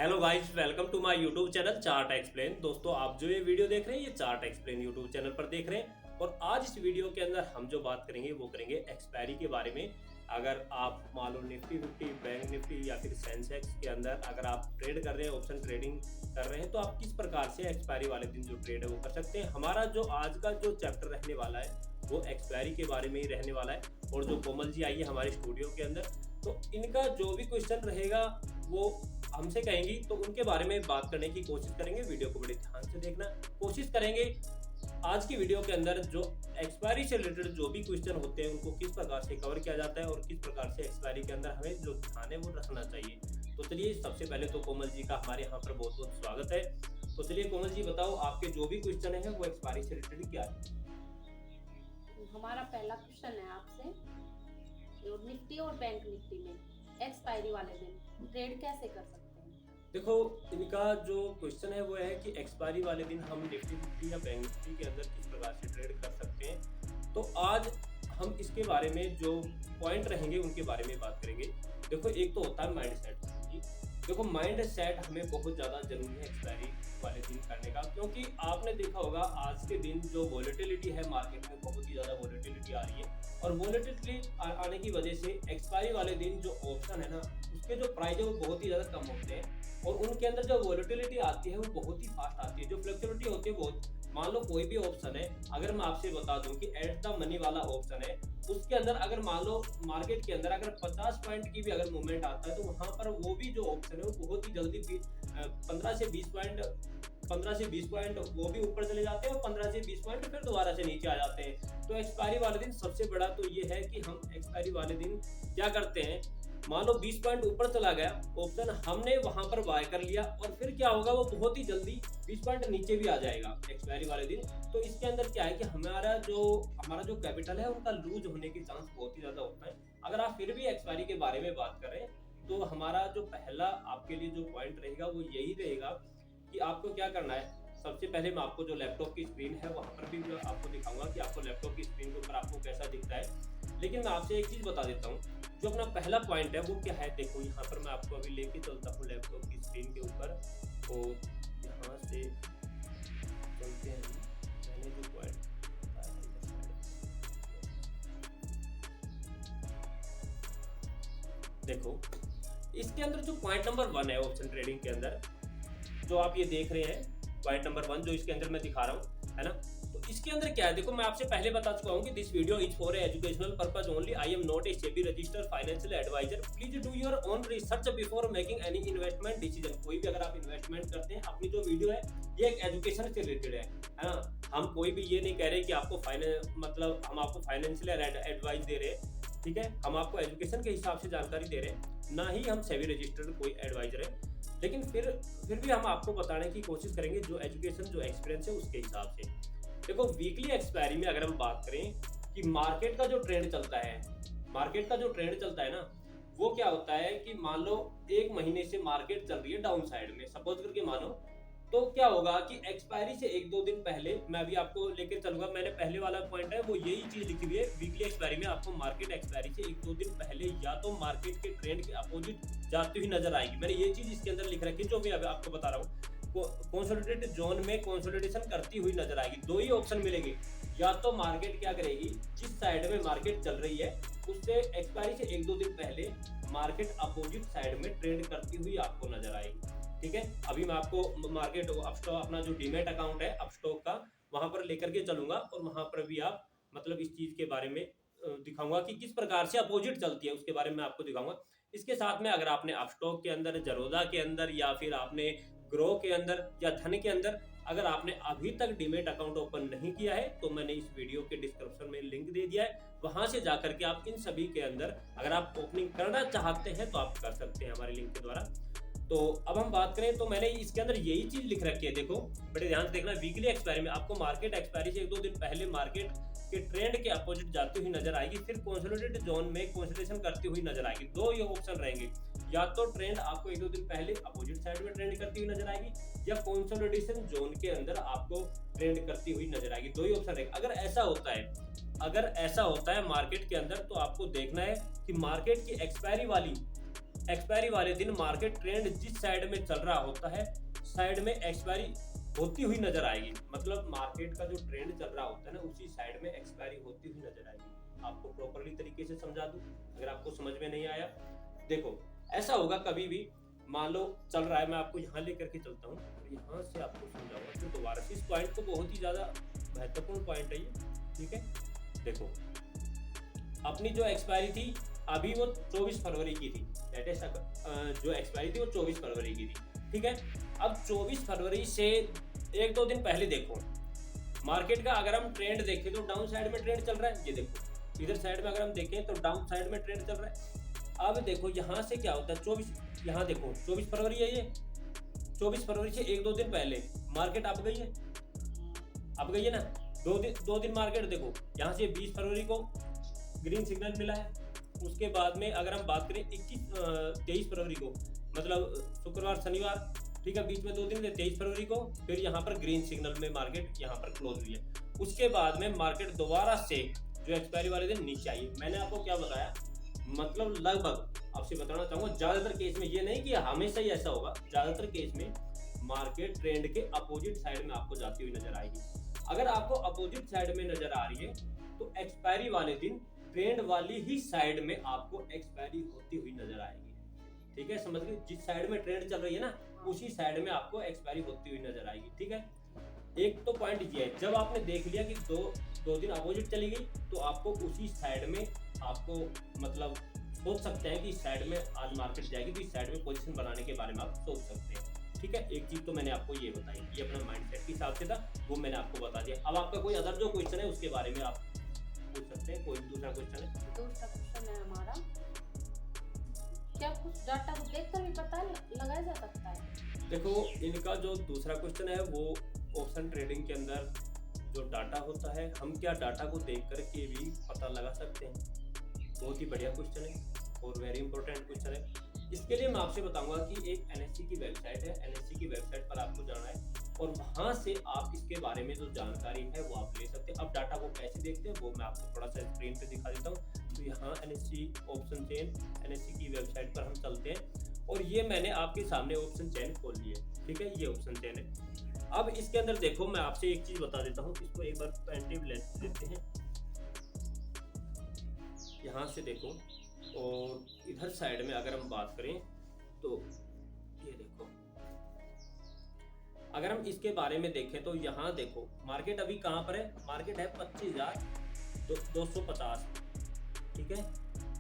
Hello guys, welcome to my YouTube channel chart explain. दोस्तों, आप जो ये वीडियो देख रहे हैं ये चार्ट एक्सप्लेन यूट्यूब चैनल पर देख रहे हैं और आज इस वीडियो के अंदर हम जो बात करेंगे वो करेंगे एक्सपायरी के बारे में। अगर आप मान लो निफ्टी 50, बैंक निफ्टी या फिर सेंसेक्स के अंदर अगर आप ट्रेड कर रहे हैं, ऑप्शन ट्रेडिंग कर रहे हैं, तो आप किस प्रकार से एक्सपायरी वाले दिन जो ट्रेड है वो कर सकते हैं। हमारा जो आज का जो चैप्टर रहने वाला है वो एक्सपायरी के बारे में ही रहने वाला है। और जो कोमल जी आई है हमारे स्टूडियो के अंदर, तो इनका जो भी क्वेश्चन रहेगा वो हमसे कहेंगी, तो उनके बारे में बात करने की कोशिश करेंगे। वीडियो को बड़े ध्यान से देखना कोशिश करेंगे। आज की वीडियो के अंदर जो एक्सपायरी से रिलेटेड जो भी क्वेश्चन होते हैं उनको किस प्रकार से कवर किया जाता है और किस प्रकार से एक्सपायरी के अंदर हमें जो ध्यान है वो रखना चाहिए। तो चलिए, सबसे पहले तो कोमल जी का हमारे यहाँ पर बहुत बहुत स्वागत है। तो चलिए कोमल जी, बताओ आपके जो भी क्वेश्चन है वो एक्सपायरी से रिलेटेड क्या है। हमारा पहला क्वेश्चन है आपसे, निफ्टी और बैंक निफ्टी में एक्सपायरी वाले दिन ट्रेड कैसे कर सकते हैं। देखो, इनका जो क्वेश्चन है वो है कि एक्सपायरी वाले दिन हम निफ्टी 50 या बैंक निफ्टी के अंदर किस प्रकार से ट्रेड कर सकते हैं। तो आज हम इसके बारे में जो पॉइंट रहेंगे उनके बारे में बात करेंगे। देखो, एक तो होता है माइंड सेट। देखो, माइंड सेट हमें बहुत ज़्यादा जरूरी है एक्सपायरी वाले दिन करने का, क्योंकि आपने देखा होगा आज के दिन जो वॉलेटिलिटी है मार्केट में, बहुत ही ज़्यादा वॉलेटिलिटी आ रही है और वॉलेटिलिटी आने की वजह से एक्सपायरी वाले दिन जो ऑप्शन है ना उसके जो प्राइस है वो बहुत ही ज़्यादा कम होते हैं और उनके अंदर जो वॉलेटिलिटी आती है वो बहुत ही फास्ट आती है। जो फ्लेक्सिबिलिटी होती है बहुत, मान लो कोई भी ऑप्शन है, अगर मैं आपसे बता दूं कि एट द मनी वाला ऑप्शन है, उसके अंदर अगर मान लो मार्केट के अंदर अगर 50 पॉइंट की भी अगर मूवमेंट आता है तो वहां पर वो भी जो ऑप्शन है वो बहुत ही जल्दी 15 से 20 पॉइंट वो भी ऊपर चले जाते हैं और 15 से 20 पॉइंट फिर दोबारा से नीचे आ जाते हैं। तो एक्सपायरी वाले दिन सबसे बड़ा तो ये है कि हम एक्सपायरी वाले दिन क्या करते हैं, मान लो 20 पॉइंट ऊपर चला गया ऑप्शन, हमने वहां पर बाय कर लिया और फिर क्या होगा, वो बहुत ही जल्दी 20 पॉइंट नीचे भी आ जाएगा एक्सपायरी वाले दिन। तो इसके अंदर क्या है कि हमारा जो कैपिटल है उनका लूज होने के चांस बहुत ही ज्यादा होता है। अगर आप फिर भी एक्सपायरी के बारे में बात करें तो हमारा जो पहला आपके लिए जो पॉइंट रहेगा वो यही रहेगा कि आपको क्या करना है। सबसे पहले मैं आपको जो लैपटॉप की स्क्रीन है वहां पर भी आपको दिखाऊंगा कि आपको लैपटॉप की स्क्रीन के ऊपर आपको कैसा दिखता है। लेकिन मैं आपसे एक चीज बता देता हूँ, जो अपना पहला पॉइंट है वो क्या है। देखो, यहाँ पर मैं आपको अभी लेके चलता हूँ लैपटॉप की स्क्रीन के ऊपर, तो यहाँ से चलते हैं। मैंने जो पॉइंट देखो, इसके अंदर जो पॉइंट नंबर 1 है ऑप्शन ट्रेडिंग के अंदर, जो आप ये देख रहे हैं पॉइंट नंबर 1 जो इसके अंदर मैं दिखा रहा हूँ, है ना। तो इसके अंदर क्या है, देखो मैं आपसे पहले बता चुका हूँ कि this video is for educational purpose only. I am not a SEBI registered financial advisor. Please do your own research before making any investment decision. कोई भी अगर आप इन्वेस्टमेंट करते हैं, अपनी जो वीडियो है ये एक एजुकेशन से रिलेटेड है ना। हम कोई भी ये नहीं कह रहे कि आपको मतलब हम आपको फाइनेंशियल एडवाइस दे रहे हैं, ठीक है। हम आपको एजुकेशन के हिसाब से जानकारी दे रहे हैं, ना ही हम सेबी रजिस्टर्ड कोई एडवाइजर है। लेकिन फिर भी हम आपको बताने की कोशिश करेंगे जो एजुकेशन जो एक्सपीरियंस है उसके हिसाब से। देखो, वीकली एक्सपायरी में अगर हम बात करें कि मार्केट का जो ट्रेंड चलता है ना, वो क्या होता है कि मान लो एक महीने से मार्केट चल रही है डाउन साइड में, सपोज करके मानो, तो क्या होगा कि एक्सपायरी से 1-2 दिन पहले मैं अभी आपको लेकर चलूंगा। मैंने पहले वाला पॉइंट है वो यही चीज लिखी हुई है, वीकली एक्सपायरी में आपको मार्केट एक्सपायरी से 1-2 दिन पहले या तो मार्केट के ट्रेंड के अपोजिट जाती हुई नजर आएगी। मैंने ये चीज इसके अंदर लिख रखी है जो मैं अभी आपको बता रहा हूँ। कंसोलिडेटेड जोन में कंसोलिडेशन करती हुई नजर आएगी। दो ही ऑप्शन मिलेंगे, या तो मार्केट क्या करेगी, जिस साइड में मार्केट चल रही है उससे एक्सपायरी से 1-2 दिन पहले मार्केट अपोजिट साइड में ट्रेड करती हुई आपको नजर आएगी, ठीक है। अभी मैं आपको मार्केट अपस्टॉक अपना जो डीमेट अकाउंट है अपस्टॉक का वहां पर लेकर के चलूंगा और वहां पर भी आप मतलब इस चीज के बारे में दिखाऊंगा कि किस प्रकार से अपोजिट चलती है, उसके बारे में आपको दिखाऊंगा। इसके साथ में अगर आपने अपस्टॉक के अंदर, जरोदा के अंदर या फिर आपने ग्रो के अंदर या धन के अंदर अगर आपने अभी तक डीमेट अकाउंट ओपन नहीं किया है तो मैंने इस वीडियो के डिस्क्रिप्शन में लिंक दे दिया है, वहां से जाकर के आप इन सभी के अंदर अगर आप ओपनिंग करना चाहते हैं तो आप कर सकते हैं हमारे लिंक के द्वारा। तो अब हम बात करें तो मैंने इसके अंदर यही चीज लिख रखी है। देखो, बड़े ध्यान से देखना, वीकली एक्सपायरी में आपको मार्केट एक्सपायरी से 1-2 दिन पहले मार्केट के ट्रेंड के अपोजिट जाती हुई नजर आएगी, फिर कंसोलिडेटेड जोन में कंसोलिडेशन करती हुई नजर आएगी। दो ये ऑप्शन रहेंगे, या तो ट्रेंड आपको 1-2 दिन पहले अपोजिट साइड में ट्रेंड करती हुई नजर आएगी या कंसोलिडेशन जोन के अंदर आपको ट्रेंड करती हुई नजर आएगी। दो ही ऑप्शन रहेगा। अगर ऐसा होता है मार्केट के अंदर तो आपको देखना है कि मार्केट की एक्सपायरी वाली एक्सपायरी वाले दिन मार्केट ट्रेंड जिस साइड में चल रहा होता है साइड में एक्सपायरी होती हुई नजर आएगी। मतलब मार्केट का जो ट्रेंड चल रहा होता है ना उसी साइड में एक्सपायरी होती हुई नजर आएगी। आपको प्रॉपरली तरीके से समझा दूं अगर आपको समझ में नहीं आया। देखो ऐसा होगा कभी भी मान लो चल रहा है, मैं आपको यहाँ लेकर के चलता हूँ तो यहाँ से आपको समझाऊंगा तो दोबारा से इस पॉइंट को बहुत ही ज्यादा महत्वपूर्ण पॉइंट है ये। ठीक है, देखो अपनी जो एक्सपायरी थी अभी वो 24 फरवरी की थी, जो एक्सपायरी थी वो 24 फरवरी की थी। ठीक है, अब 24 फरवरी से एक दो दिन पहले देखो मार्केट का अगर हम ट्रेंड देखें तो डाउन साइड में ट्रेंड चल रहा है। ये देखो इधर साइड में अगर हम देखें तो डाउन साइड में ट्रेंड चल रहा है। अब देखो यहाँ से क्या होता है 24, यहाँ देखो 24 फरवरी है, ये 24 फरवरी से एक दो दिन पहले मार्केट अब गई है, अब गई है ना। दो दिन मार्केट देखो यहाँ से 20 फरवरी को ग्रीन सिग्नल मिला है। उसके बाद में अगर हम बात करें 23 फरवरी को मतलब शुक्रवार शनिवार, ठीक है, बीच में 2 दिन थे 23 फरवरी को, फिर यहाँ पर ग्रीन सिग्नल में मार्केट यहाँ पर क्लोज हुई है। उसके बाद में मार्केट दोबारा से जो एक्सपायरी वाले दिन नीचे आई। मैंने आपको क्या बताया, मतलब लगभग आपसे बताना चाहूंगा ज्यादातर केस में, ये नहीं कि हमेशा ही ऐसा होगा, ज्यादातर केस में मार्केट ट्रेंड के अपोजिट साइड में आपको जाती हुई नजर आएगी। अगर आपको अपोजिट साइड में नजर आ रही है तो एक्सपायरी वाले दिन ट्रेंड वाली ही साइड में आपको एक्सपायरी होती हुई नजर आएगी। ठीक है, समझ गए, जिस साइड में ट्रेंड चल रही है ना उसी साइड में आपको एक्सपायरी होती हुई नजर आएगी। ठीक है, एक तो पॉइंट ये है, जब आपने देख लिया कि दो दिन अपोजिट चली गई तो आपको उसी साइड में आपको मतलब सोच सकते हैं कि इस साइड में आज मार्केट जाएगी तो इस साइड में पोजीशन बनाने के बारे में आप सोच सकते हैं। ठीक है, एक चीज तो मैंने आपको ये बताई, ये अपना माइंडसेट के हिसाब से था, वो मैंने आपको बता दिया। अब आपका कोई अदर जो क्वेश्चन है उसके बारे में आप पूछ सकते हैं। कोई दूसरा क्वेश्चन है? दूसरा क्वेश्चन है हमारा, क्या कुछ डाटा को देखकर भी पता लगाया जा सकता है? देखो इनका जो दूसरा क्वेश्चन है वो ऑप्शन ट्रेडिंग के अंदर जो डाटा होता है, हम क्या डाटा को देख करके भी पता लगा सकते हैं? बहुत ही बढ़िया क्वेश्चन है और वेरी इंपॉर्टेंट क्वेश्चन है। इसके लिए मैं आपसे बताऊंगा कि एक एनएससी की वेबसाइट है, एनएससी की वेबसाइट पर आपको जाना है और वहां से आप इसके बारे में जो जानकारी है वो आप ले सकते हैं। अब डाटा को कैसे देखते हैं वो मैं आपको थोड़ा सा स्क्रीन पे दिखा देता हूँ। तो यहाँ एनएससी ऑप्शन चेन, एनएससी की वेबसाइट पर हम चलते हैं और ये मैंने आपके सामने ऑप्शन चेन खोल ली है। ठीक है, ये ऑप्शन चेन है। अब इसके अंदर देखो मैं आपसे एक चीज बता देता हूँ, इसको एक बार पेंटिव लेते हैं, यहाँ से देखो और इधर साइड में अगर हम बात करें तो ये देखो, अगर हम इसके बारे में देखें तो यहाँ देखो मार्केट अभी कहाँ पर है, मार्केट है 25,250। ठीक है,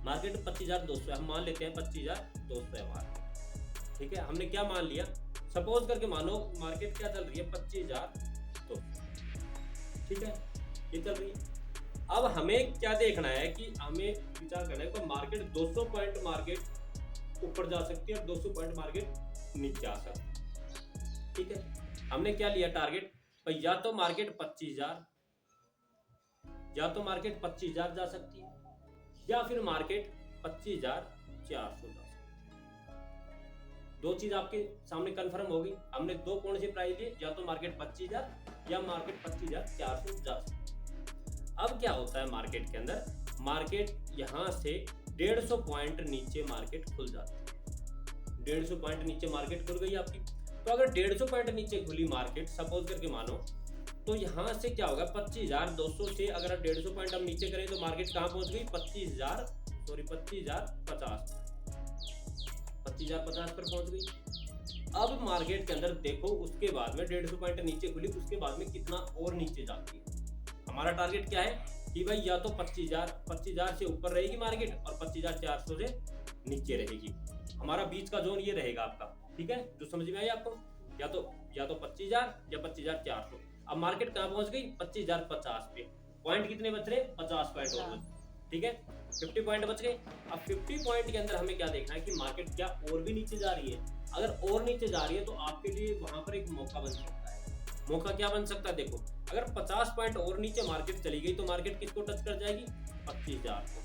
मार्केट 25,200 हम मान लेते हैं 25,200 है मार्केट। ठीक है, हमने क्या मान लिया, सपोज करके मानो मार्केट क्या चल रही है 25,200। ठीक है, ये चल रही है। अब हमें क्या देखना है कि हमें विचार करना है कि मार्केट 200 पॉइंट मार्केट ऊपर जा सकती है और 200 पॉइंट मार्केट नीचे आ सकती है। ठीक है, हमने क्या लिया टारगेट, या तो मार्केट 25,000, या तो मार्केट 25,000 जा सकती है या फिर मार्केट 25,400 जा सकती है। दो चीज आपके सामने कंफर्म होगी, हमने दो कौन से प्राइस लिए, या तो मार्केट 25,000 या मार्केट 25,400 जा सकती है। अब क्या होता है मार्केट के अंदर, मार्केट यहां से 150 पॉइंट नीचे मार्केट खुल जाती है। 150 पॉइंट नीचे मार्केट खुल गई आपकी। तो अगर 150 पॉइंट नीचे खुली मार्केट सपोज करके मानो, तो यहां से क्या होगा 25,200 से अगर 150 पॉइंट हम नीचे करें तो मार्केट कहां पहुंच गई 25,050 पर पहुंच गई। अब मार्केट के अंदर देखो उसके बाद में 150 पॉइंट नीचे खुली, उसके बाद में कितना और नीचे जाती है। हमारा टारगेट क्या है कि भाई या तो 25,000 से ऊपर रहेगी मार्केट और 25,400 से नीचे रहेगी। हमारा बीच का जोन ये रहेगा आपका। ठीक है, जो समझ में आई आपको, या तो 25,000 या 25,400। अब मार्केट कहाँ पहुंच गई 25,050 पे। पॉइंट कितने बच रहे, 50 पॉइंट और। ठीक है, 50 पॉइंट बच गए। अब 50 पॉइंट के अंदर हमें क्या देखना है कि मार्केट क्या और भी नीचे जा रही है। अगर और नीचे जा रही है तो आपके लिए वहां पर एक मौका बन सकता है। मौका क्या बन सकता है, देखो अगर 50 पॉइंट और नीचे मार्केट चली गई तो मार्केट किसको टच कर जाएगी 25,000 को।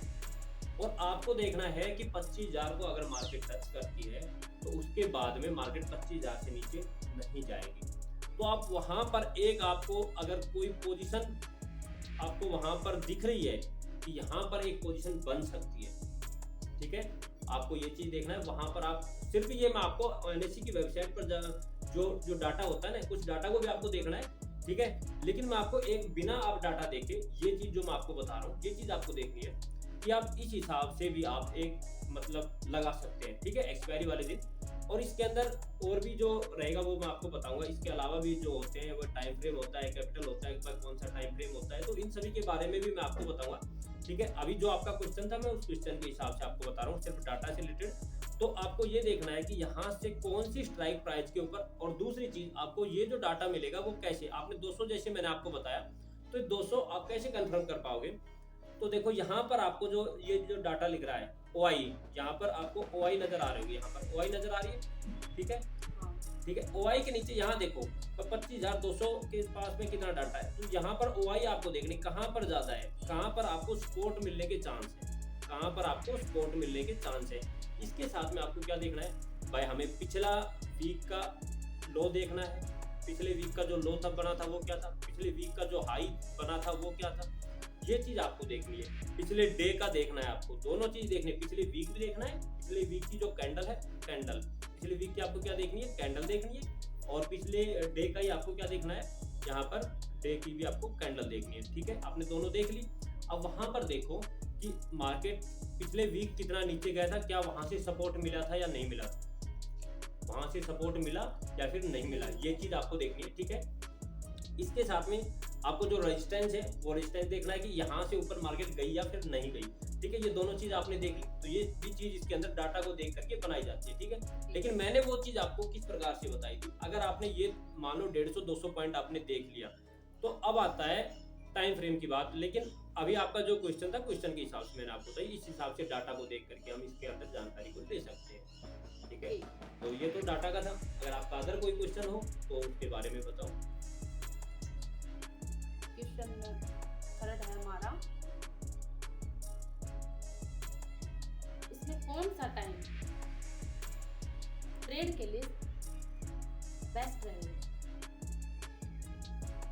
और आपको देखना है कि 25,000 को अगर मार्केट टच करती है तो उसके बाद में मार्केट 25,000 से नीचे नहीं जाएगी। तो आप वहां पर एक आपको अगर कोई पोजीशन आपको वहां पर दिख रही है कि यहाँ पर एक पोजीशन बन सकती है। ठीक है, आपको ये चीज देखना है। वहां पर आप सिर्फ ये मैं आपको NSE की वेबसाइट पर जो डाटा होता है ना, कुछ डाटा को भी आपको देखना है, ठीक है। लेकिन मैं आपको एक बिना आप डाटा देखे ये चीज जो मैं आपको बता रहा हूँ, ये चीज आपको देखनी है कि आप इस हिसाब से भी आप एक मतलब लगा सकते हैं, ठीक है, एक्सपायरी वाले दिन। और इसके अंदर और भी जो रहेगा वो मैं आपको बताऊंगा। इसके अलावा भी जो होते हैं वो टाइम फ्रेम होता है, कैपिटल होता है, कौन सा टाइम फ्रेम होता है, तो इन सभी के बारे में भी मैं आपको बताऊंगा, ठीक है। अभी जो आपका क्वेश्चन था मैं उस क्वेश्चन के हिसाब से आपको बता रहा हूँ, सिर्फ डाटा से रिलेटेड। तो आपको ये देखना है कि यहाँ से कौन सी स्ट्राइक प्राइस के ऊपर, और दूसरी चीज आपको ये जो डाटा मिलेगा वो कैसे, आपने 200 जैसे मैंने आपको बताया, तो 200 आप कैसे कंफर्म कर पाओगे। तो देखो यहाँ पर आपको ये जो डाटा लिख रहा है OI, यहाँ पर आपको OI नजर आ रही होगी, यहाँ पर OI नजर आ रही है, ठीक है, ठीक है। OI के नीचे यहाँ देखो तो 25,200 के पास में कितना डाटा है, तो यहाँ पर OI आपको देखनी कहाँ पर ज्यादा है, कहाँ पर आपको सपोर्ट मिलने के चांस है, कहाँ पर आपको सपोर्ट मिलने के चांस है। इसके साथ में आपको क्या देखना है भाई, हमें पिछला वीक का लो देखना है, पिछले वीक का जो लो तब बना था वो क्या था, पिछले वीक का जो हाई बना था वो क्या था, ये चीज आपको देखनी है। पिछले डे का देखना है आपको, दोनों चीज देखनी है, पिछले वीक भी देखना है, पिछले वीक की जो कैंडल है कैंडल, पिछले वीक की आपको क्या देखनी है, कैंडल देखनी है, और पिछले डे का ही आपको क्या देखना है, यहाँ पर डे की भी आपको कैंडल देखनी है, ठीक है। आपने दोनों देख ली। अब वहां पर देखो कि मार्केट पिछले वीक कितना नीचे गया था, क्या वहां से सपोर्ट मिला था या नहीं मिला, वहां से सपोर्ट मिला या फिर नहीं मिला, ये चीज आपको देखनी है, ठीक है। इसके साथ में आपको जो रेजिस्टेंस है वो रेजिस्टेंस देखना है कि यहाँ से ऊपर मार्केट गई या फिर नहीं गई, ठीक है। ये दोनों चीज आपने देख ली, तो ये भी चीज इसके अंदर डाटा को देख करके बनाई जाती है, ठीक है। लेकिन मैंने वो चीज आपको किस प्रकार से बताई थी, अगर आपने ये मान लो 150-200 पॉइंट आपने देख लिया, तो अब आता है टाइम फ्रेम की बात। लेकिन अभी आपका जो क्वेश्चन था, क्वेश्चन के हिसाब से मैंने आपको बताई, इस हिसाब से डाटा को देख करके हम इसके अंदर जानकारी को ले सकते हैं, ठीक है। तो ये तो डाटा का था। अगर आपका अदर कोई क्वेश्चन हो तो उसके बारे में बताओ। क्वेश्चन थर्ड है हमारा, इसमें कौन सा टाइम ट्रेड के लिए बेस्ट रहेगा।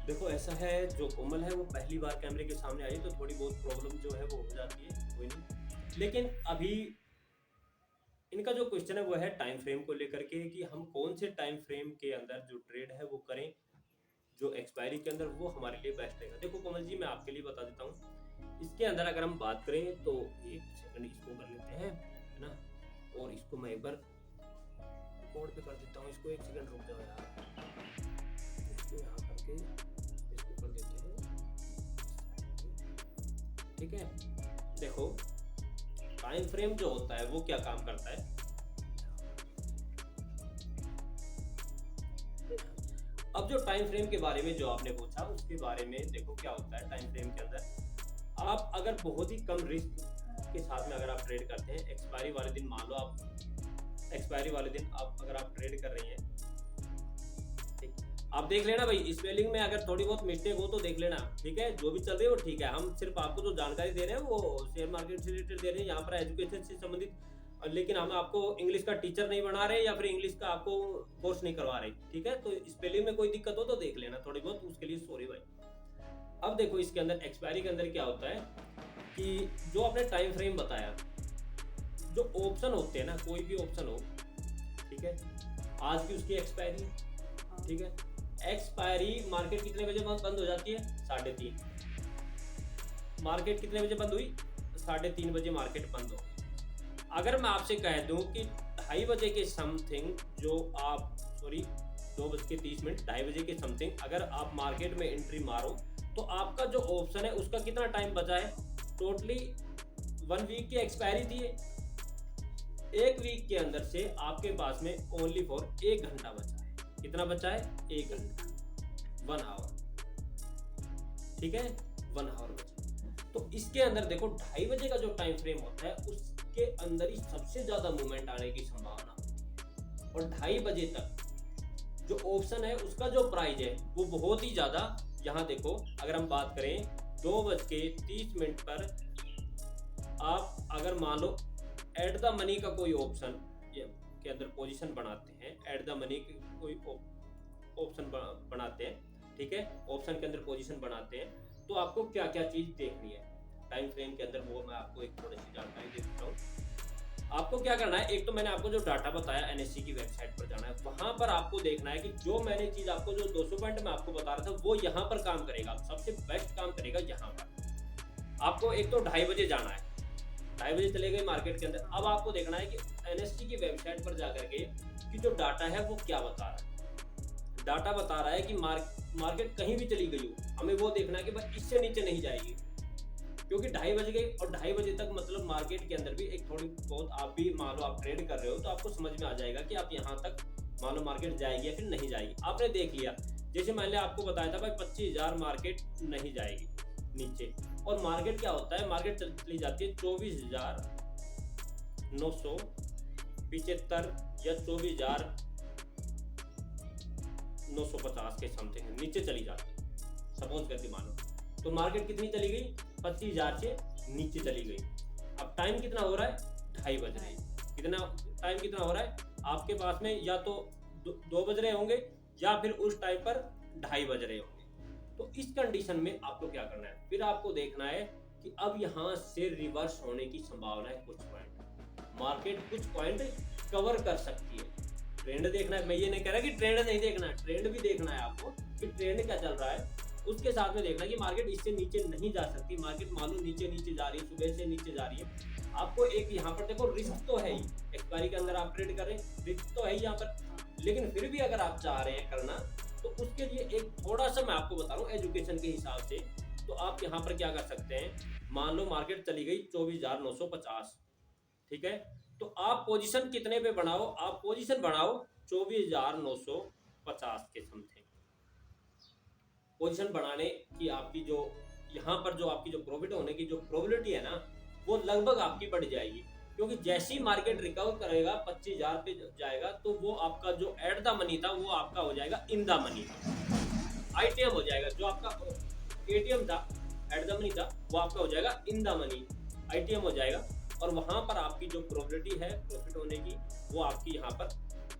देखो ऐसा है, जो कोमल है वो पहली बार कैमरे के सामने आई तो थोड़ी बहुत प्रॉब्लम जो है वो हो जाती है, कोई नहीं। लेकिन अभी इनका जो क्वेश्चन है वो है टाइम फ्रेम को लेकर के कि हम कौन से टाइम फ्रेम के अंदर जो ट्रेड है वो करें, जो एक्सपायरी के अंदर वो हमारे लिए बेस्ट रहेगा। देखो कोमल जी, मैं आपके लिए बता देता हूँ, इसके अंदर अगर हम बात करें तो एक सेकंड इसको कर लेते हैं, है ना, और इसको मैं एक बार रिकॉर्ड पे कर देता हूँ, इसको एक सेकंड रुक जाओ यार, इसको यहाँ करके इसको कर देते हैं, ठीक है। देखो टाइम फ्रेम जो होता है वो क्या काम करता है, अब जो टाइम फ्रेम के बारे में जो आपने पूछा उसके बारे में देखो क्या होता है टाइम फ्रेम के अंदर। आप अगर बहुत ही कम रिस्क के साथ में अगर आप ट्रेड करते हैं, एक्सपायरी वाले दिन मान लो आप एक्सपायरी वाले दिन अगर आप ट्रेड कर रही हैं, ठीक, आप देख लेना भाई, स्पेलिंग में अगर थोड़ी बहुत मिस्टेक हो तो देख लेना, ठीक है। जो भी चल रही है वो ठीक है, हम सिर्फ आपको जो जानकारी दे रहे हैं वो शेयर मार्केट से रिलेटेड दे रहे हैं, यहाँ पर एजुकेशन से संबंधित, लेकिन हम आपको इंग्लिश का टीचर नहीं बना रहे या फिर इंग्लिश का आपको कोर्स नहीं करवा रहे, ठीक है। तो स्पेलिंग में कोई दिक्कत हो तो देख लेना थोड़ी बहुत, उसके लिए सॉरी भाई। अब देखो इसके अंदर एक्सपायरी के अंदर क्या होता है कि जो आपने टाइम फ्रेम बताया, जो ऑप्शन होते हैं ना, कोई भी ऑप्शन हो, ठीक है, आज की उसकी एक्सपायरी, ठीक है, एक्सपायरी मार्केट कितने बजे बंद हो जाती है, 3:30, मार्केट कितने बजे बंद हुई, 3:30 बजे मार्केट बंद हो। अगर मैं आपसे कह दूं कि 2:30 बजे के समथिंग जो आप 2:30 2:30 बजे के समथिंग अगर आप मार्केट में एंट्री मारो तो आपका जो ऑप्शन है उसका कितना टाइम बचा है, टोटली 1 वीक की एक्सपायरी थी, 1 वीक के अंदर से आपके पास में ओनली फॉर 1 घंटा बचा है। कितना बचा है, 1 घंटा, 1 आवर, ठीक है, 1 आवर बचा। तो इसके अंदर देखो 2:30 बजे का जो टाइम फ्रेम होता है उसके अंदर ही सबसे ज्यादा मूवमेंट आने की संभावना, और 2:30 बजे तक जो ऑप्शन है उसका जो प्राइस है वो बहुत ही ज्यादा, यहाँ देखो अगर हम बात करें 2:30 पर आप अगर मान लो एट द मनी का कोई ऑप्शन के अंदर पोजीशन बनाते हैं, एट द मनी कोई ऑप्शन बनाते हैं, ठीक है, ऑप्शन के अंदर पोजीशन बनाते हैं, तो आपको क्या क्या चीज देखनी है टाइम फ्रेम के अंदर, वो मैं आपको एक थोड़ी सी जानकारी दे देता हूँ। आपको क्या करना है, एक तो मैंने आपको जो डाटा बताया एनएससी की वेबसाइट पर जाना है, वहां पर आपको देखना है कि जो मैंने चीज आपको जो 200 पॉइंट में आपको बता रहा था वो यहाँ पर काम करेगा, सबसे बेस्ट काम करेगा यहाँ पर। आपको एक तो 2:30 बजे जाना है, 2:30 बजे चले गए मार्केट के अंदर। अब आपको देखना है कि एनएससी की वेबसाइट पर जाकर के कि जो डाटा है वो क्या बता रहा है। डाटा बता रहा है कि मार्केट कहीं भी चली गई हो, हमें वो देखना है कि बस इससे नीचे नहीं जाएगी, क्योंकि 2:30 बज गई और 2:30 बजे तक मतलब मार्केट के अंदर भी एक थोड़ी बहुत आप भी मान लो आप ट्रेड कर रहे हो तो आपको समझ में आ जाएगा कि आप यहाँ तक मान लो मार्केट जाएगी या फिर नहीं जाएगी। आपने देख लिया, जैसे मैंने आपको बताया था भाई 25,000 मार्केट नहीं जाएगी नीचे, और मार्केट क्या होता है, मार्केट चली जाती है 24,975 या 24,950 के समथिंग नीचे चली जाती है, सपोज करके मानो। तो मार्केट कितनी चली गई, 25,000 से नीचे चली गई। अब टाइम कितना हो रहा है, 2:30 बज रहे हैं। टाइम कितना हो रहा है आपके पास में, या तो 2 बज रहे होंगे या फिर उस टाइम पर 2:30 बज रहे होंगे। तो इस कंडीशन में आपको क्या करना है, फिर आपको देखना है कि अब यहाँ से रिवर्स होने की संभावना है। कुछ पॉइंट मार्केट कुछ पॉइंट कवर कर सकती है। ट्रेंड देखना है, मैं ये नहीं कह रहा कि ट्रेंड नहीं देखना है, ट्रेंड भी देखना है आपको कि ट्रेंड क्या चल रहा है। उसके साथ में देखना कि मार्केट इससे नीचे नहीं जा सकती। मार्केट मालूम नीचे जा रही है, सुबह से नीचे जा रही है। आपको एक यहाँ पर देखो रिस्क तो है ही, एक्सपायरी के अंदर आप ट्रेड कर रहे हैं, रिस्क तो है ही यहाँ पर, लेकिन फिर भी अगर आप चाह रहे हैं करना तो उसके लिए एक थोड़ा सा मैं आपको बता रहा हूँ एजुकेशन के हिसाब से। तो आप यहाँ पर क्या कर सकते हैं, मान लो मार्केट चली गई 24,950, ठीक है, तो आप पोजीशन कितने पे बनाओ, आप पोजीशन बनाओ 24,950 के समथिंग। पोजीशन बनाने की आपकी जो यहाँ पर जो आपकी जो प्रॉफिट होने की जो प्रोबेबिलिटी है ना, वो लगभग आपकी बढ़ जाएगी, क्योंकि जैसे ही मार्केट रिकवर करेगा 25,000 पे जाएगा तो वो आपका जो एट द मनी था वो आपका हो जाएगा इन द मनी, आईटीएम हो जाएगा। जो आपका एटीएम था, एट द मनी था, वो आपका हो जाएगा इन द मनी, आईटीएम हो जाएगा। और वहां पर आपकी जो प्रोबेबिलिटी है प्रॉफिट होने की वो आपकी यहाँ पर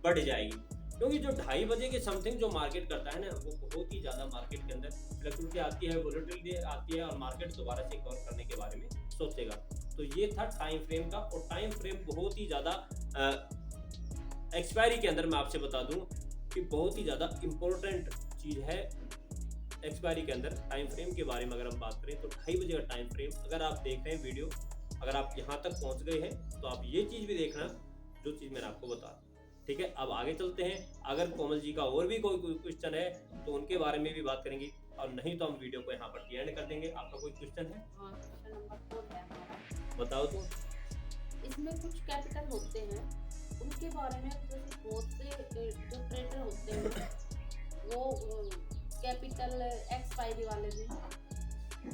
बढ़ जाएगी, क्योंकि जो 2:30 बजे के समथिंग जो मार्केट करता है ना, वो बहुत ही ज्यादा मार्केट के अंदर फ्लेक्सिबिलिटी आती है, वोलेटिलिटी आती है, और मार्केट दोबारा से कवर करने के बारे में सोचेगा। तो ये था टाइम फ्रेम का, और टाइम फ्रेम बहुत ही ज्यादा एक्सपायरी के अंदर मैं आपसे बता दूं कि बहुत ही ज्यादा इंपॉर्टेंट चीज है। एक्सपायरी के अंदर टाइम फ्रेम के बारे में अगर हम बात करें तो 2:30 बजे का टाइम फ्रेम, अगर आप देख रहे हैं वीडियो, अगर आप यहाँ तक पहुंच गए हैं तो आप ये चीज भी देखना जो चीज मैंने आपको बता, ठीक है। अब आगे चलते हैं, अगर कोमल जी का और भी कोई क्वेश्चन है तो उनके बारे में भी बात करेंगे, और नहीं तो हम वीडियो को यहाँ पर एंड कर देंगे। आपका कोई क्वेश्चन है? हाँ, क्वेश्चन नंबर 4 है हमारा। बताओ तो। इसमें कुछ कैपिटल होते हैं, उनके बारे में जैसे बहुत से जो ट्रेडर होते हैं वो कैपिटल एक्सपायरी वाले दिन,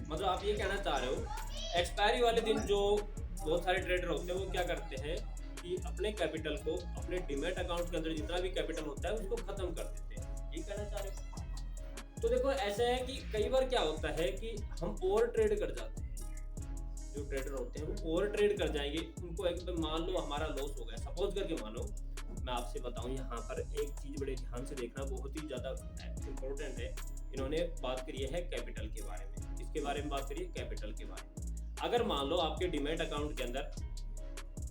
मतलब आप ये कहना चाह रहे हो एक्सपायरी वाले दिन जो बहुत सारे ट्रेडर होते हैं वो क्या करते हैं कि अपने कैपिटल को अपने डीमैट अकाउंट के अंदर जितना भी कैपिटल होता है उसको खत्म कर देते हैं, ये कहना चाह रहे हो? तो देखो ऐसा है कि कई बार क्या होता है कि हम ओवर ट्रेड कर जाते हैं। जो ट्रेडर होते हैं वो ओवर ट्रेड कर जाएंगे, उनको एकदम मान लो हमारा लॉस हो गया, सपोज करके मानो। मैं आपसे बताऊं यहाँ पर एक चीज बड़े ध्यान से देखना, बहुत ही ज्यादा इंपॉर्टेंट है। इन्होंने बात करी है कैपिटल के बारे में, इसके बारे में बात करिए कैपिटल के बारे में। अगर मान लो आपके डीमैट अकाउंट के अंदर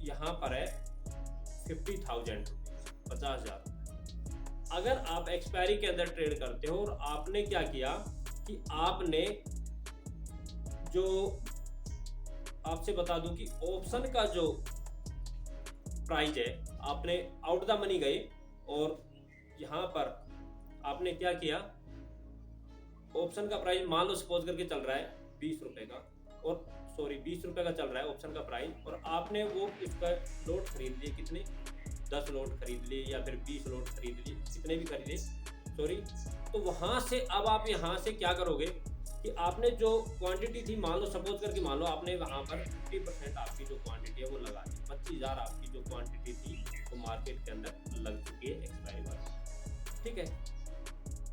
यहाँ पर है 50,000 रुपीज, 50,000। अगर आप एक्सपायरी के अंदर ट्रेड करते हो और आपने क्या किया कि आपने जो आपसे बता दूं कि ऑप्शन का जो प्राइस है, आपने आउट द मनी गए और यहाँ पर आपने क्या किया, ऑप्शन का प्राइस मान लो सपोज करके चल रहा है 20 रुपए का, और सॉरी 20 रुपए का चल रहा है ऑप्शन का प्राइस, और आपने वो इसका लोट खरीद लिए, कितने 10 लोट खरीद लिए या फिर 20 लोट खरीद लिए, कितने भी खरीदे सॉरी। तो वहां से अब आप यहाँ से क्या करोगे कि आपने जो क्वांटिटी थी, मान लो सपोज करके मान लो आपने वहां पर 50% आपकी जो क्वांटिटी है वो लगा दी, 25,000 आपकी जो क्वांटिटी थी वो मार्केट के अंदर लग चुकी है एक्सपायरी वाली, ठीक है।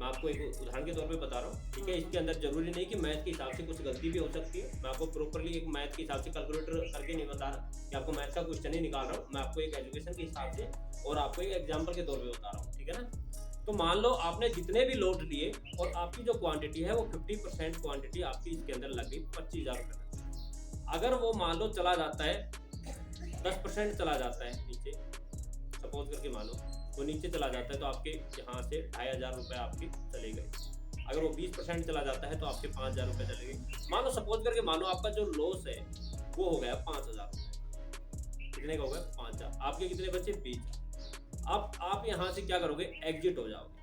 मैं आपको एक उदाहरण के तौर पे बता रहा हूँ, ठीक है। इसके अंदर जरूरी नहीं कि मैथ के हिसाब से कुछ गलती भी हो सकती है। मैं आपको प्रॉपरली एक मैथ के हिसाब से कैलकुलेटर करके नहीं बता रहा कि आपको मैथ का क्वेश्चन ही निकाल रहा हूँ, मैं आपको एक एजुकेशन के हिसाब से और आपको एक एग्जाम्पल के तौर पर बता रहा हूँ, ठीक है ना। तो मान लो आपने जितने भी लोट लिए और आपकी जो क्वांटिटी है वो 50% क्वांटिटी आपकी इसके अंदर लग गई 25,000 रुपये। अगर वो मान लो चला जाता है 10% चला जाता है नीचे, सपोज करके मानो वो नीचे चला जाता है तो आपके यहाँ से 2500 रुपये आपके चले गए। अगर वो 20% चला जाता है तो आपके 5000 रुपये चले गए। मानो सपोज करके मानो आपका जो लॉस है वो हो गया 5000 रुपये। कितने का हो गया? 5000। आपके कितने बचे? 20। अब आप यहाँ से क्या करोगे? एग्जिट हो जाओगे।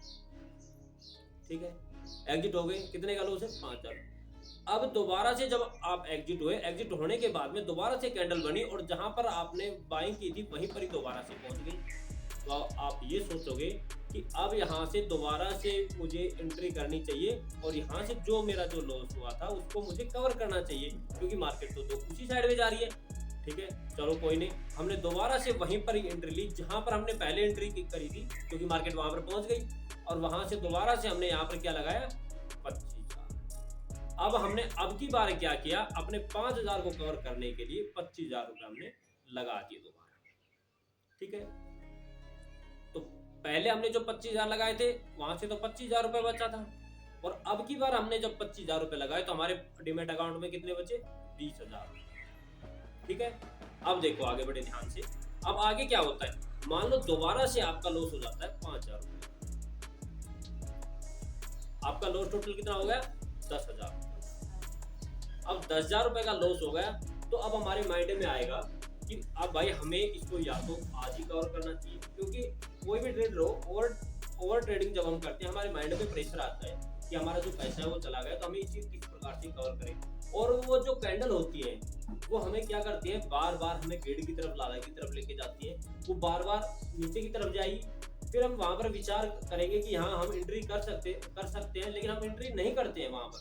ठीक है, एग्जिट हो गए। कितने का लॉस है? 5000। अब दोबारा से जब आप एग्जिट हुए, एग्जिट होने के बाद में दोबारा से कैंडल बनी और जहां पर आपने बाइंग की थी वहीं पर ही दोबारा से पहुंच गई। तो आप ये सोचोगे कि अब यहाँ से दोबारा से मुझे एंट्री करनी चाहिए और यहाँ से जो मेरा जो लॉस हुआ था उसको मुझे कवर करना चाहिए, क्योंकि मार्केट तो उसी साइड में जा रही है। ठीक है, चलो कोई नहीं, हमने दोबारा से वहीं पर ही एंट्री ली जहां पर हमने पहले एंट्री करी थी, क्योंकि मार्केट वहां पर पहुंच गई। और वहां से दोबारा से हमने यहाँ पर क्या लगाया? 25। अब हमने अब की बार क्या किया? अपने 5000 को कवर करने के लिए 25000 रुपये हमने लगा दिए दोबारा। ठीक है, तो पहले हमने जो 25000 लगाए थे वहां से तो 25000 रुपये बचा था, और अब की बार हमने जब 25000 रुपये लगाए तो हमारे डीमैट अकाउंट में कितने बचे? 20000। ठीक है, अब देखो आगे बढ़े ध्यान से। अब आगे क्या होता है? मान लो दोबारा से आपका लॉस हो जाता है 5000 रुपये। आपका लॉस टोटल कितना हो गया? 10000। अब 10000 रुपये का लॉस हो गया तो अब हमारे माइंड में आएगा कि अब भाई हमें इसको या तो आज ही कवर करना चाहिए, क्योंकि कोई भी ट्रेडर हो ओवर ट्रेडिंग जब हम करते हैं हमारे माइंड में प्रेशर आता है कि हमारा जो पैसा है वो चला गया, तो हमें इस चीज किस प्रकार से कवर करें। और वो जो कैंडल होती है वो हमें क्या करती है? बार बार हमें गेट की तरफ, लाला की तरफ लेके जाती है। वो बार बार नीचे की तरफ जाएगी, फिर हम वहां पर विचार करेंगे कि हाँ हम एंट्री कर सकते हैं, लेकिन हम एंट्री नहीं करते हैं वहां पर,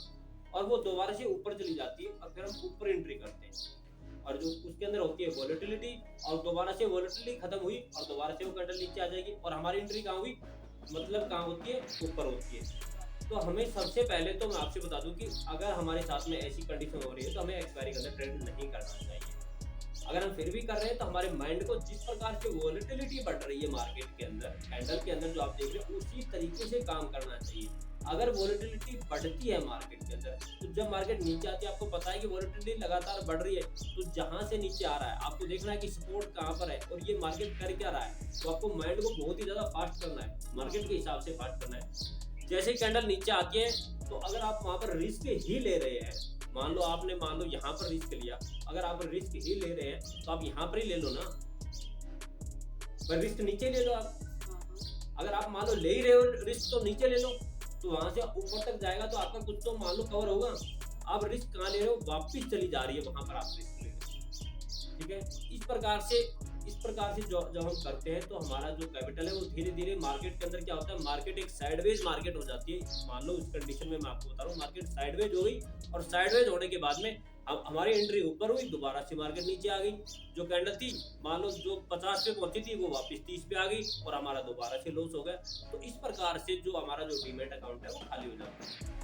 और वो दोबारा से ऊपर चली जाती है और फिर हम ऊपर एंट्री करते हैं, और जो उसके अंदर होती है वोलेटिलिटी, और दोबारा से वोलेटिलिटी खत्म हुई और दोबारा से वो कैंडल नीचे आ जाएगी और हमारी एंट्री कहाँ हुई? मतलब कहाँ होती है? ऊपर होती है। तो हमें सबसे पहले तो मैं आपसे बता दूं कि अगर हमारे साथ में ऐसी कंडीशन हो रही है तो हमें एक्सपायरी के अंदर ट्रेड नहीं करना चाहिए। अगर हम फिर भी कर रहे हैं तो हमारे माइंड को जिस प्रकार से वोलेटिलिटी बढ़ रही है मार्केट के अंदर, कैंडल के अंदर जो आप देख रहे हैं, उसी तरीके से काम करना चाहिए। अगर वोलेटिलिटी बढ़ती है मार्केट के अंदर, तो जब मार्केट नीचे आती है, आपको पता है कि वोलेटिलिटी लगातार बढ़ रही है, तो जहां से नीचे आ रहा है आपको देखना है कि सपोर्ट कहां पर है और ये मार्केट कर क्या रहा है। तो आपको माइंड को बहुत ही ज्यादा फास्ट करना है, मार्केट के हिसाब से फास्ट करना है। जैसे ही कैंडल नीचे आती है तो अगर आप वहां पर रिस्क ही ले रहे हैं, मान लो यहाँ पर रिस्क लिया, अगर आप रिस्क ही ले रहे हैं तो आप यहाँ पर ही ले लो ना, पर रिस्क नीचे ले लो आप। अगर आप मान लो ले ही रहे हो रिस्क तो नीचे ले लो, तो वहां से ऊपर तक जाएगा तो आपका कुछ तो मान लो कवर होगा। आप रिस्क कहाँ ले रहे हो? वापिस चली जा रही है वहां पर आप रिस्क ले रहे हो। ठीक है, इस प्रकार से जब हम करते हैं तो हमारा जो कैपिटल है वो धीरे धीरे मार्केट के अंदर क्या होता है, मार्केट एक साइडवेज मार्केट हो जाती है। मान लो इस कंडीशन में मैं आपको बता रहा हूँ, मार्केट साइडवेज हो गई और साइडवेज होने के बाद में अब हमारी एंट्री ऊपर हुई, दोबारा से मार्केट नीचे आ गई। जो कैंडल थी मान लो जो 50 पे पहुंची थी वो वापस 30 पे आ गई और हमारा दोबारा से लॉस हो गया। तो इस प्रकार से जो हमारा जो डीमैट अकाउंट है वो खाली हो जाता है।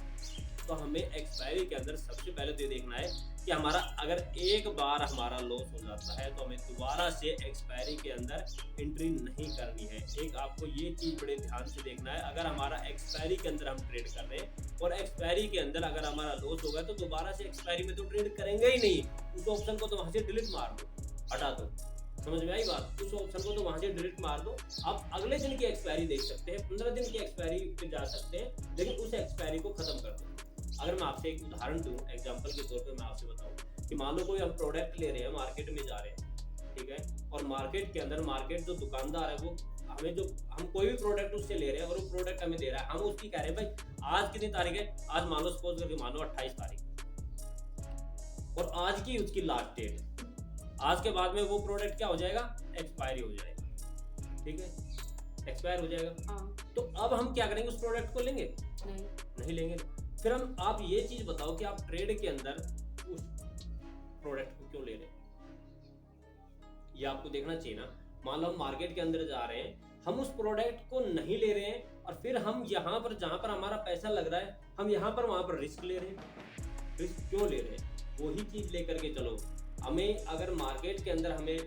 तो हमें एक्सपायरी के अंदर सबसे पहले तो ये देखना है कि हमारा अगर एक बार हमारा लॉस हो जाता है तो हमें दोबारा से एक्सपायरी के अंदर एंट्री नहीं करनी है। एक आपको ये चीज बड़े ध्यान से देखना है, अगर हमारा एक्सपायरी के अंदर हम ट्रेड कर रहे हैं और एक्सपायरी के अंदर अगर हमारा लॉस होगा तो दोबारा से एक्सपायरी में तो ट्रेड करेंगे ही नहीं। उस ऑप्शन को तो वहां से डिलीट मार दो, हटा दो। समझ में आई बात? उस ऑप्शन को तो वहां से डिलीट मार दो। आप अगले दिन की एक्सपायरी देख सकते हैं, 15 दिन की एक्सपायरी पे जा सकते हैं, लेकिन उस एक्सपायरी को खत्म कर दो। अगर मैं आपसे एक उदाहरण दूं, एग्जांपल के तौर पे मैं आपसे बताऊं कि मान लो कोई हम प्रोडक्ट ले रहे हैं, मार्केट में जा रहे हैं, ठीक है, और मार्केट के अंदर मार्केट जो दुकानदार है वो हमें जो हम कोई भी प्रोडक्ट उससे ले रहे हैं और वो प्रोडक्ट हमें दे रहा है, हम उसकी कह रहे हैं भाई आज कितनी तारीख है, आज मान लो सपोज करके मान लो 28 तारीख और आज की उसकी लास्ट डेट, आज के बाद में वो प्रोडक्ट क्या हो जाएगा? एक्सपायरी हो जाएगा। ठीक है, एक्सपायर हो जाएगा। तो अब हम क्या करेंगे? उस प्रोडक्ट को लेंगे? नहीं लेंगे। फिर हम आप ये चीज बताओ कि आप ट्रेड के अंदर उस प्रोडक्ट को क्यों ले रहे हैं? ये आपको देखना चाहिए ना। मान लो हम मार्केट के अंदर जा रहे हैं, हम उस प्रोडक्ट को नहीं ले रहे हैं और फिर हम यहाँ पर जहाँ पर हमारा पैसा लग रहा है हम यहाँ पर वहां पर रिस्क ले रहे हैं। रिस्क क्यों ले रहे हैं? वही चीज लेकर के चलो। हमें अगर मार्केट के अंदर हमें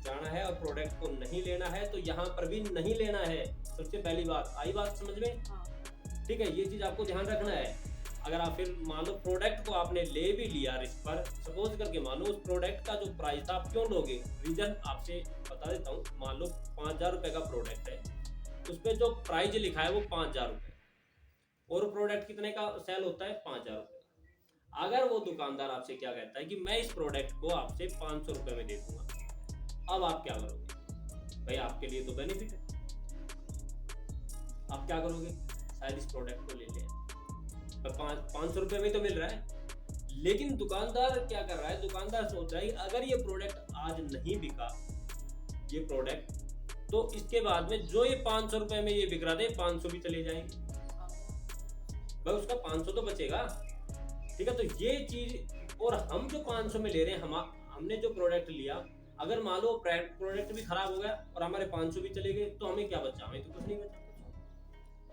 जाना है और प्रोडक्ट को नहीं लेना है तो यहाँ पर भी नहीं लेना है। सबसे पहली बात आई बात समझ में? ठीक है, ये चीज आपको ध्यान रखना है। अगर आप फिर मान लो प्रोडक्ट को आपने ले भी लिया रिस्क पर, सपोज करके मान लो उस प्रोडक्ट का जो प्राइस था आप क्यों लोगे, रीजन आपसे बता देता हूँ। मान लो 5,000 रुपये का प्रोडक्ट है, उस पर जो प्राइस लिखा है वो 5,000 रुपये, और प्रोडक्ट कितने का सेल होता है, 5,000 रुपये। अगर वो दुकानदार आपसे क्या कहता है कि मैं इस प्रोडक्ट को आपसे 500 रुपये में दे दूंगा, अब आप क्या करोगे भाई, आपके लिए तो बेनिफिट है, आप क्या करोगे, शायद इस प्रोडक्ट को ले लें, 500 रुपये में तो मिल रहा है। लेकिन दुकानदार क्या कर रहा है, दुकानदार सोच रहा है कि अगर ये प्रोडक्ट आज नहीं बिका, ये प्रोडक्ट, तो इसके बाद में जो ये 500 रुपये में ये बिक रहा था 500 भी चले जाएंगे भाई, उसका 500 तो बचेगा। ठीक है, तो ये चीज, और हम जो 500 में ले रहे हैं, हमने जो प्रोडक्ट लिया, अगर मान लो प्रोडक्ट भी खराब हो गया और हमारे 500 भी चले गए, तो हमें क्या बचा, हमें तो कुछ नहीं बचा।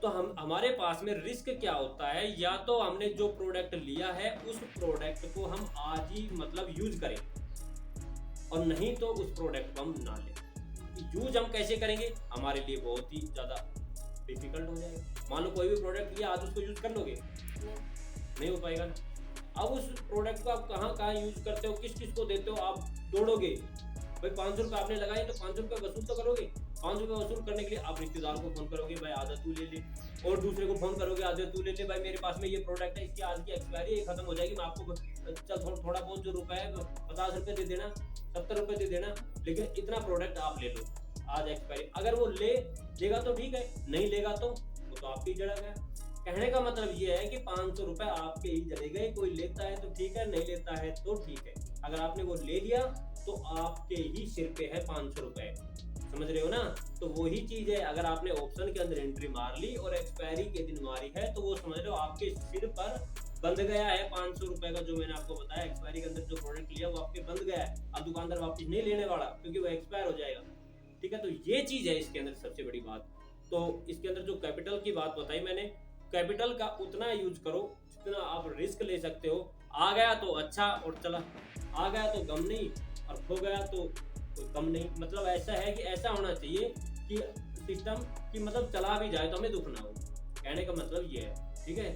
तो हमारे पास में रिस्क क्या होता है, या तो हमने जो प्रोडक्ट लिया है उस प्रोडक्ट को हम आज ही मतलब यूज करें, और नहीं तो उस प्रोडक्ट को हम ना लें। यूज हम कैसे करेंगे, हमारे लिए बहुत ही ज्यादा डिफिकल्ट हो जाएगा। मान लो कोई भी प्रोडक्ट लिया, आज उसको यूज कर लोगे, नहीं हो पाएगा ना। अब उस प्रोडक्ट को आप कहाँ कहाँ यूज करते हो, किस किस को देते हो, आप दौड़ोगे भाई, 500 रुपये आपने लगाए तो 500 रुपये वसूल तो करोगे। 500 रुपये वसूल करने के लिए आप रिश्तेदार को फोन करोगे, भाई आधा तू ले ले, और दूसरे को फोन करोगे, आधा तू ले ले, भाई मेरे पास में ये प्रोडक्ट है, इसकी आज की एक्सपायरी है, खत्म हो जाएगी, मैं आपको चल थोड़ा बहुत जो रुपए है 50 रुपये दे देना, 70 रुपये दे देना, लेकिन इतना प्रोडक्ट आप ले लो, आज एक्सपायरी। अगर वो लेगा तो ठीक है, नहीं लेगा तो वो तो आपकी जड़ा गया। कहने का मतलब ये है कि 500 रुपये आपके ही चले गए, कोई लेता है तो ठीक है, नहीं लेता है तो ठीक है। अगर आपने वो ले लिया तो आपके ही सिर पे है 500 रुपये, समझ रहे हो ना। तो वही चीज है, अगर आपने ऑप्शन के अंदर एंट्री मार ली और एक्सपायरी के दिन मारी है, तो वो समझ लो आपके सिर पर बंध गया है 500 रुपये का, जो मैंने आपको बताया, एक्सपायरी के अंदर जो प्रोडक्ट लिया वो आपके बंध गया है। अब दुकानदार वापस नहीं लेने वाला, क्योंकि वो एक्सपायर हो जाएगा। ठीक है, तो ये चीज है इसके अंदर सबसे बड़ी बात। तो इसके अंदर जो कैपिटल की बात बताई मैंने, कैपिटल का उतना यूज करो जितना आप रिस्क ले सकते हो। आ गया तो अच्छा और चला, आ गया तो गम नहीं, और खो गया तो कोई कम नहीं। मतलब ऐसा है कि ऐसा होना चाहिए कि सिस्टम की मतलब चला भी जाए तो हमें दुख ना हो, कहने का मतलब ये है। ठीक है,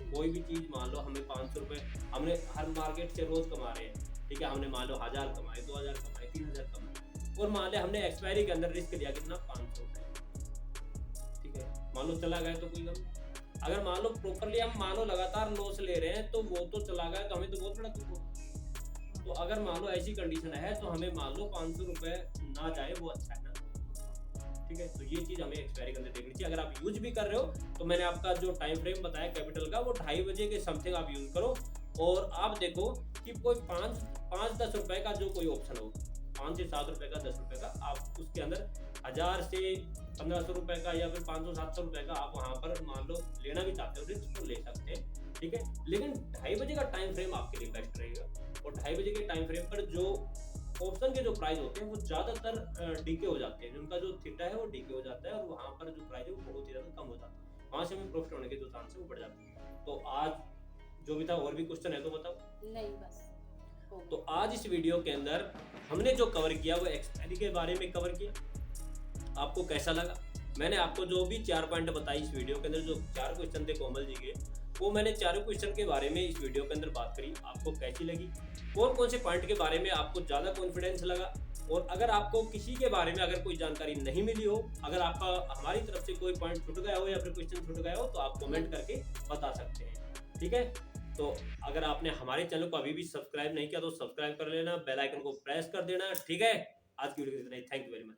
कोई भी चीज मान लो हमें 500 रुपये हमने हर मार्केट से रोज कमा रहे हैं, ठीक है, हमने मान लो 1000 कमाए, 2000 कमाए, 3000 कमाए, और मान लिया हमने एक्सपायरी के अंदर रिस्क लिया कितना, 500 रुपये। ठीक है, मान लो चला गया तो कोई गम। अगर मान लो प्रॉपरली हम मान लो लगातार लॉस ले रहे हैं, तो वो तो चला गया तो हमें तो बहुत बड़ा दुख होगा। तो अगर मान लो ऐसी कंडीशन है तो हमें मान लो 500 रुपये ना जाए, वो अच्छा है ना। ठीक है, तो ये चीज हमें एक्सपायरी के अंदर देखनी चाहिए। अगर आप यूज भी कर रहे हो तो मैंने आपका जो टाइम फ्रेम बताया कैपिटल का, वो 2:30 बजे के समथिंग आप यूज करो, और आप देखो कि कोई 5-10 रुपए का जो कोई ऑप्शन हो, 5 से 7 रुपए का, 10 रुपए का, आप उसके अंदर 1000 से 1500 रुपए का या फिर 500-700 रुपए का आप वहां पर मान लो लेना भी चाहते हो, रिस्क तो ले सकते हैं। ठीक है, लेकिन 2:30 बजे का टाइम फ्रेम आपके लिए बेस्ट रहेगा। और 2:30 बजे के टाइम फ्रेम पर जो ऑप्शन के जो प्राइस होते हैं वो ज्यादातर डीके हो जाते हैं, उनका जो थीटा है वो डीके हो जाता है, और वहां पर जो प्राइस है वो बहुत ही ज्यादा कम हो जाता है, वहां से हमें प्रॉफिट होने के जो चांस है वो बढ़ जाते हैं। तो आज जो भी था, और भी क्वेश्चन है तो बताओ। नहीं बस। तो आज इस वीडियो के अंदर हमने जो कवर किया वो एक्सपायरी के बारे में कवर किया। आपको कैसा लगा? मैंने आपको जो भी 4 पॉइंट बताई इस वीडियो के अंदर, जो 4 क्वेश्चन थे कोमल जी के, वो मैंने 4 क्वेश्चन के बारे में इस वीडियो के अंदर बात करी। आपको कैसी लगी? कौन से पॉइंट के बारे में आपको ज़्यादा कॉन्फिडेंस लगा? और अगर आपको किसी के बारे में अगर कोई जानकारी नहीं मिली हो, अगर आपका हमारी तरफ से कोई पॉइंट छूट गया हो या फिर क्वेश्चन छूट गया हो, तो आप कमेंट करके बता सकते हैं। ठीक है, तो अगर आपने हमारे चैनल को अभी भी सब्सक्राइब नहीं किया तो सब्सक्राइब कर लेना, बेल आइकन को प्रेस कर देना। ठीक है, आज की वीडियो इतना ही। Thank you very much.